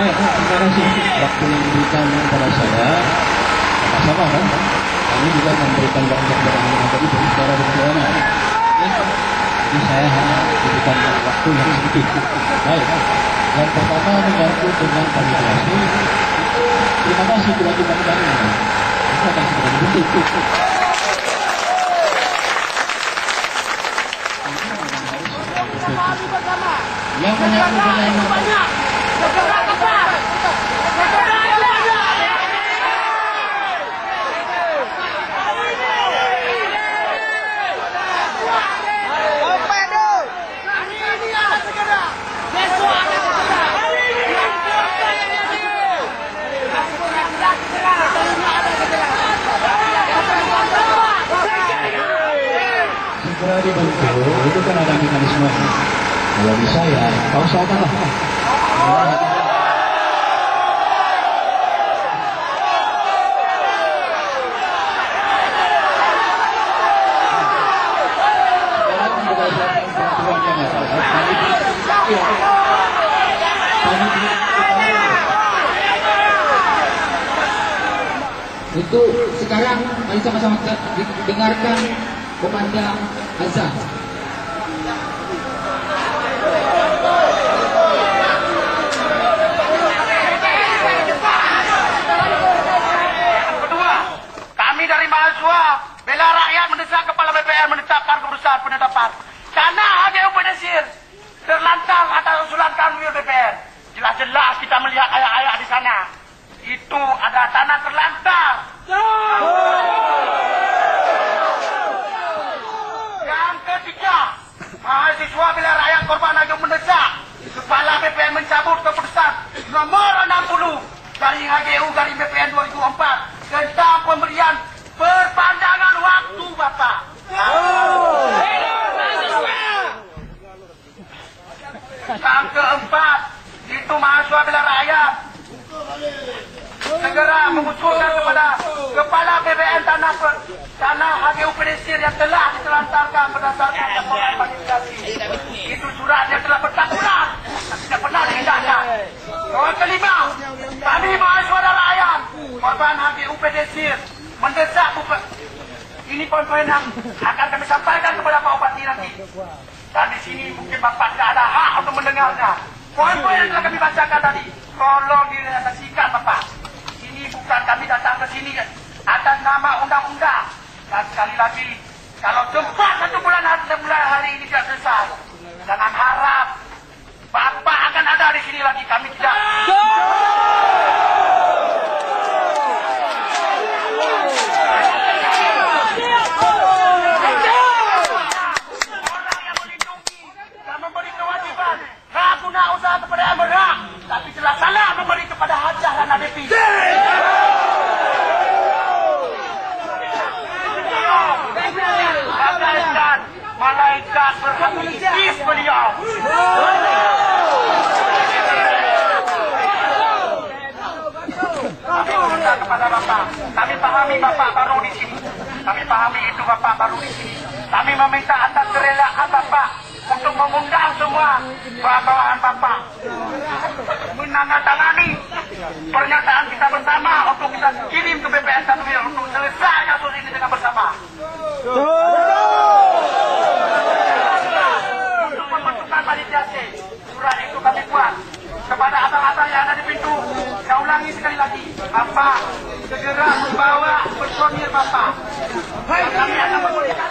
Baik, terima kasih waktu yang diberikan kepada saya. Sama kan? Kami juga memberikan barang-barang yang tadi secara berkelanjutan. Jadi saya hanya diberikan waktu yang sedikit. Baik. Yang pertama mengganggu dengan kalibrasi. Terima kasih kewajiban kami. Itu akan segera dibentuk. Yang menyangkut dengan banyak. Segera dibentuk, itu kan ada mekanisme. Kalau bisa ya, kau usahakanlah. Untuk sekarang, mari sama-sama dengarkan komanda azan. Kedua, kami dari mahasiswa bela rakyat mendesak Kepala BPR menetapkan keputusan penetapan karena HGU Pedesir terlantar atas usulan kami BPR. Jelas-jelas kita melihat ayat-ayat di sana. Itu ada tanah terlantar. Yang ketiga, mahasiswa bela rakyat korban HGU mendesak Kepala BPN mencabut keputusan nomor 60 dari HGU dari BPN 2004 tentang pemberian perpanjangan waktu Bapak. Yang keempat, itu mahasiswa bela rakyat segera mengusulkan kepada Kepala BPN tanah HGU Pedesir yang telah ditelantarkan berdasarkan laporan validasi. Itu suratnya telah bertakulan, tidak pernah dipindahkan. Yang kelima, kami mahasiswa dan rakyat korban HGU Pedesir mendesak ini poin-poin yang akan kami sampaikan kepada Pak Bupati nanti. Dan di sini mungkin Bapak tidak ada hak untuk mendengarnya. Poin-poin yang telah kami bacakan tadi, tolong direalisasikan Bapak. Ini bukan kami datang ke sini atas nama undang-undang. Dan sekali lagi, kalau cepat satu bulan hari ini tidak selesai, jangan harap Bapak akan ada di sini lagi. Kami tidak. Orang yang melindungi dan memberi kewajiban hak guna usaha kepada yang berhak, tapi telah salah memberi kepada hajah dan ADP. Bagaikan malaikat berhati iblis beliau. Kami meminta kepada Bapak. Kami pahami Bapak baru di sini. Kami pahami itu Bapak baru di sini. Kami meminta atas kerelaan Bapak untuk mengundang semua bawahan Bapak menandatangani pernyataan kita bersama untuk kita kirim ke BPN 1 untuk selesai kasus ini dengan bersama. Untuk pembentukan validasi surat itu kami buat kepada abang-abang yang ada di pintu. Saya ulangi sekali lagi, Bapak segera membawa personil Bapak. Kami akan memberikan.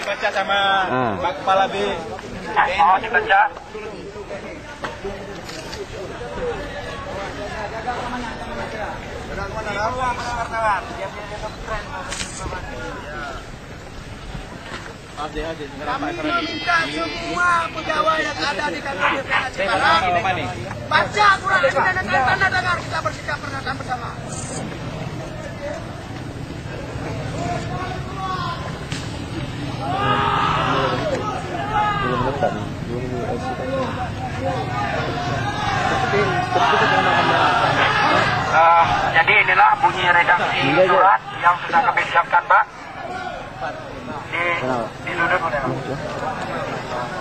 Dibaca sama Pak Kepala B. Oh, dibaca. Kami meminta semua pegawai yang ada di kantor BPN Cikarang baca surat ini dan tanda tangan kita bersikap pernyataan bersama. Jadi inilah bunyi redaksi surat yang sudah kami siapkan, Pak. Di dulu.